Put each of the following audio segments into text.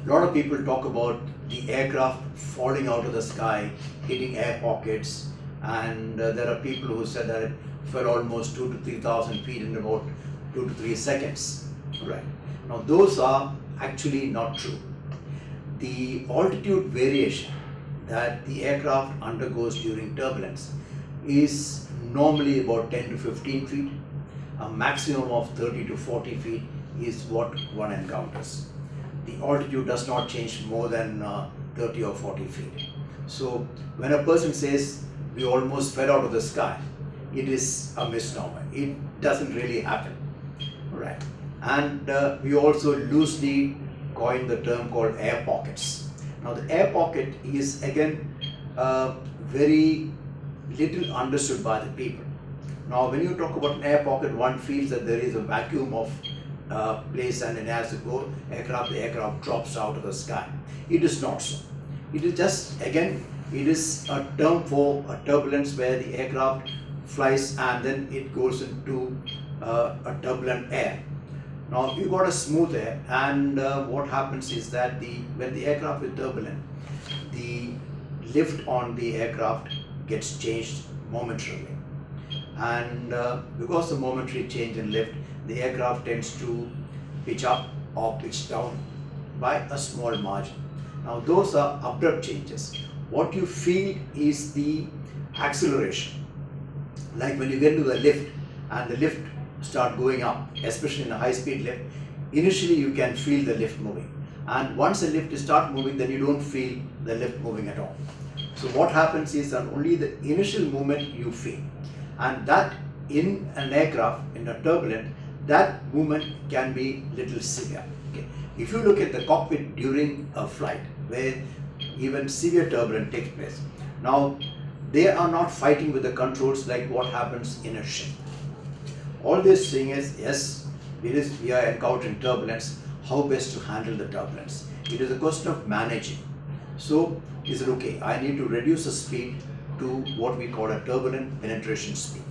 A lot of people talk about the aircraft falling out of the sky, hitting air pockets, and there are people who said that it fell almost 2,000 to 3,000 feet in about 2 to 3 seconds. Right. Now those are actually not true. The altitude variation that the aircraft undergoes during turbulence is normally about 10 to 15 feet. A maximum of 30 to 40 feet is what one encounters. The altitude does not change more than 30 or 40 feet. So when a person says we almost fell out of the sky, it is a misnomer. It doesn't really happen. Right. And we also loosely coined the term called air pockets. Now the air pocket is again very little understood by the people. Now when you talk about an air pocket, one feels that there is a vacuum of place and then as you go the aircraft drops out of the sky. It is not so. It is just, again, it is a term for a turbulence where the aircraft flies and then it goes into a turbulent air. Now you got a smooth air, and what happens is that when the aircraft is turbulent, the lift on the aircraft gets changed momentarily, and because the momentary change in lift, the aircraft tends to pitch up or pitch down by a small margin. Now those are abrupt changes. What you feel is the acceleration, like when you get to the lift and the lift start going up, especially in a high-speed lift. Initially you can feel the lift moving, and once the lift starts moving, then you don't feel the lift moving at all. So what happens is that only the initial movement you feel, and that in an aircraft, in a turbulent, that movement can be little severe. Okay. If you look at the cockpit during a flight where even severe turbulence takes place, now they are not fighting with the controls like what happens in a ship. All this thing is, yes, we are encountering turbulence. How best to handle the turbulence? It is a question of managing. So is it okay? I need to reduce the speed to what we call a turbulent penetration speed.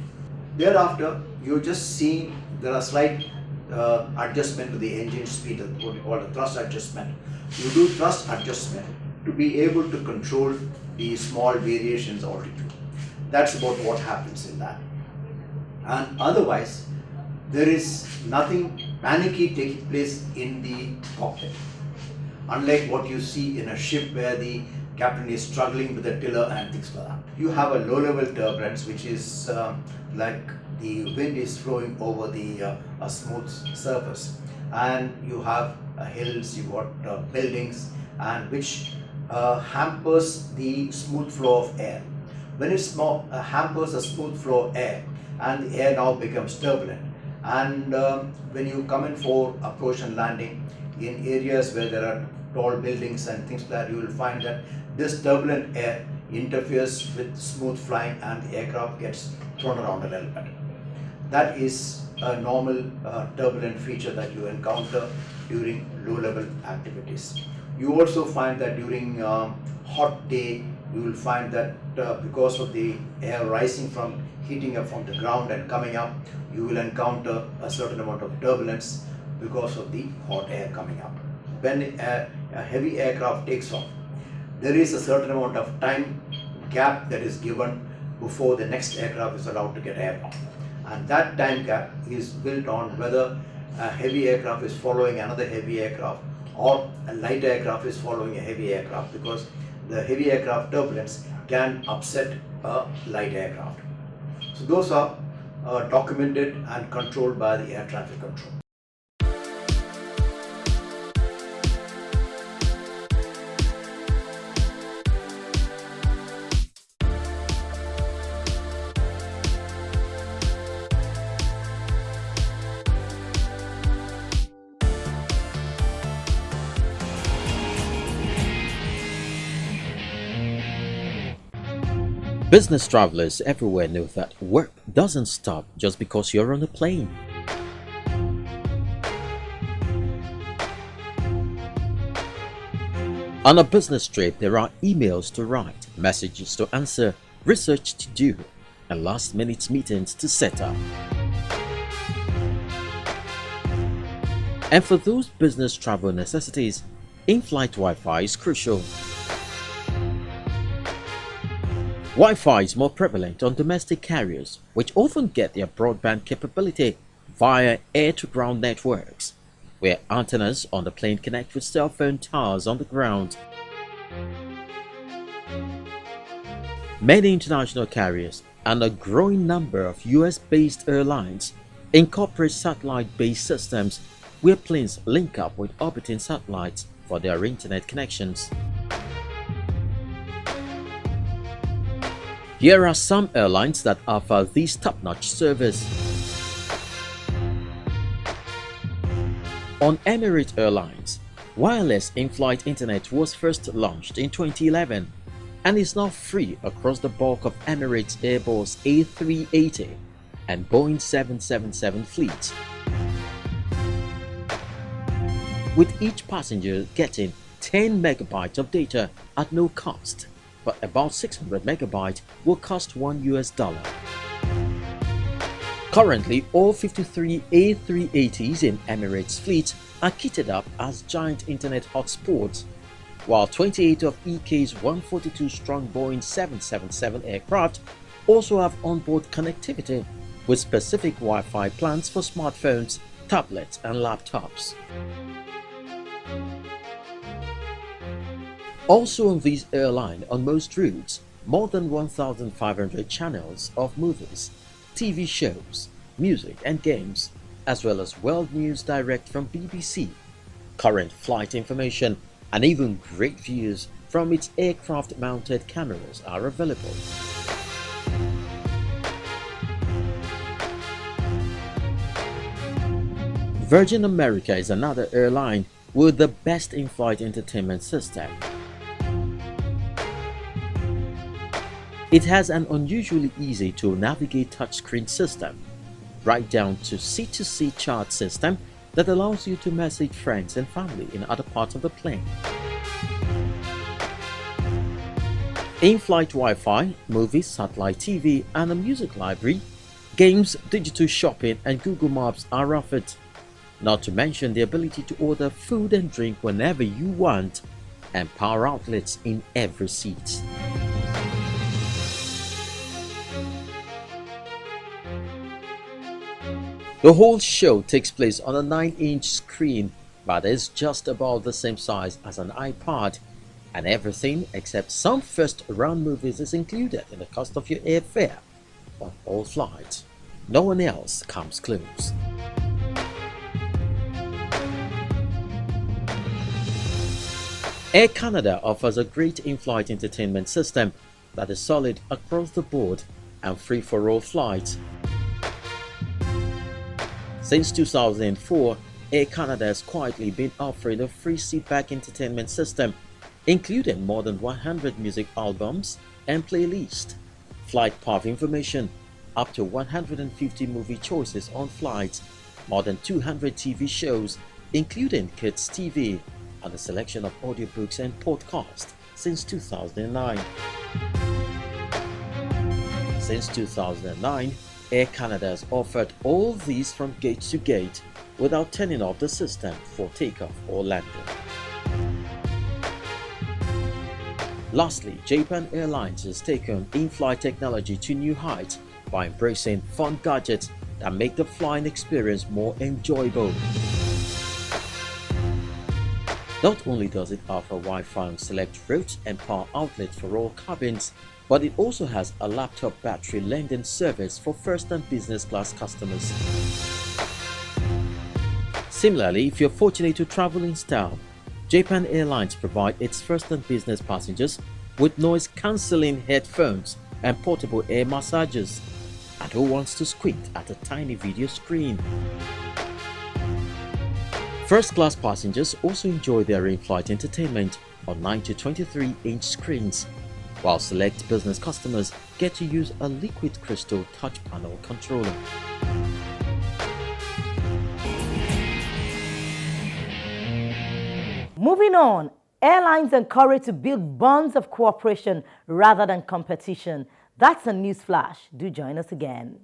Thereafter, you just see there are slight adjustment to the engine speed, what we call the thrust adjustment. You do thrust adjustment to be able to control the small variations altitude. That's about what happens in that. And otherwise, there is nothing panicky taking place in the cockpit. Unlike what you see in a ship where the captain is struggling with the tiller and things like that. You have a low-level turbulence, which is like the wind is flowing over the a smooth surface, and you have hills, you got buildings, and which hampers the smooth flow of air. When it hampers the smooth flow of air, and the air now becomes turbulent, and when you come in for approach and landing in areas where there are tall buildings and things like that, you will find that this turbulent air interferes with smooth flying and the aircraft gets thrown around a little bit. That is a normal turbulent feature that you encounter during low-level activities. You also find that during hot day, you will find that because of the air rising from heating up from the ground and coming up, you will encounter a certain amount of turbulence because of the hot air coming up. When a heavy aircraft takes off, there is a certain amount of time gap that is given before the next aircraft is allowed to get airborne. And that time gap is built on whether a heavy aircraft is following another heavy aircraft or a light aircraft is following a heavy aircraft, because the heavy aircraft turbulence can upset a light aircraft. So those are documented and controlled by the air traffic control. Business travelers everywhere know that work doesn't stop just because you're on a plane. On a business trip, there are emails to write, messages to answer, research to do, and last-minute meetings to set up. And for those business travel necessities, in-flight Wi-Fi is crucial. Wi-Fi is more prevalent on domestic carriers, which often get their broadband capability via air-to-ground networks, where antennas on the plane connect with cell phone towers on the ground. Many international carriers and a growing number of US-based airlines incorporate satellite-based systems where planes link up with orbiting satellites for their internet connections. Here are some airlines that offer this top-notch service. On Emirates Airlines, wireless in-flight internet was first launched in 2011 and is now free across the bulk of Emirates Airbus A380 and Boeing 777 fleets, with each passenger getting 10 megabytes of data at no cost, but about 600 megabytes will cost $1. Currently, all 53 A380s in Emirates fleet are kitted up as giant internet hotspots, while 28 of EK's 142-strong Boeing 777 aircraft also have onboard connectivity with specific Wi-Fi plans for smartphones, tablets and laptops. Also on this airline on most routes, more than 1,500 channels of movies, TV shows, music and games, as well as world news direct from BBC, current flight information and even great views from its aircraft-mounted cameras are available. Virgin America is another airline with the best in-flight entertainment system. It has an unusually easy to navigate touchscreen system, right down to seat-to-seat chart system that allows you to message friends and family in other parts of the plane. In-flight Wi-Fi, movies, satellite TV and a music library, games, digital shopping and Google Maps are offered, not to mention the ability to order food and drink whenever you want, and power outlets in every seat. The whole show takes place on a 9-inch screen that is just about the same size as an iPod, and everything except some first-run movies is included in the cost of your airfare on all flights. No one else comes close. Air Canada offers a great in-flight entertainment system that is solid across the board and free for all flights. Since 2004, Air Canada has quietly been offering a free seatback entertainment system, including more than 100 music albums and playlists, flight path information, up to 150 movie choices on flights, more than 200 TV shows, including Kids TV, and a selection of audiobooks and podcasts since 2009. Since 2009, Air Canada has offered all these from gate to gate without turning off the system for takeoff or landing. Lastly, Japan Airlines has taken in-flight technology to new heights by embracing fun gadgets that make the flying experience more enjoyable. Not only does it offer Wi-Fi on select routes and power outlets for all cabins, but it also has a laptop battery lending service for first and business class customers. Similarly, if you're fortunate to travel in style, Japan Airlines provide its first and business passengers with noise-cancelling headphones and portable air massagers, and who wants to squint at a tiny video screen. First-class passengers also enjoy their in-flight entertainment on 9 to 23-inch screens, while select business customers get to use a liquid crystal touch panel controller. Moving on, airlines encouraged to build bonds of cooperation rather than competition. That's a news flash. Do join us again.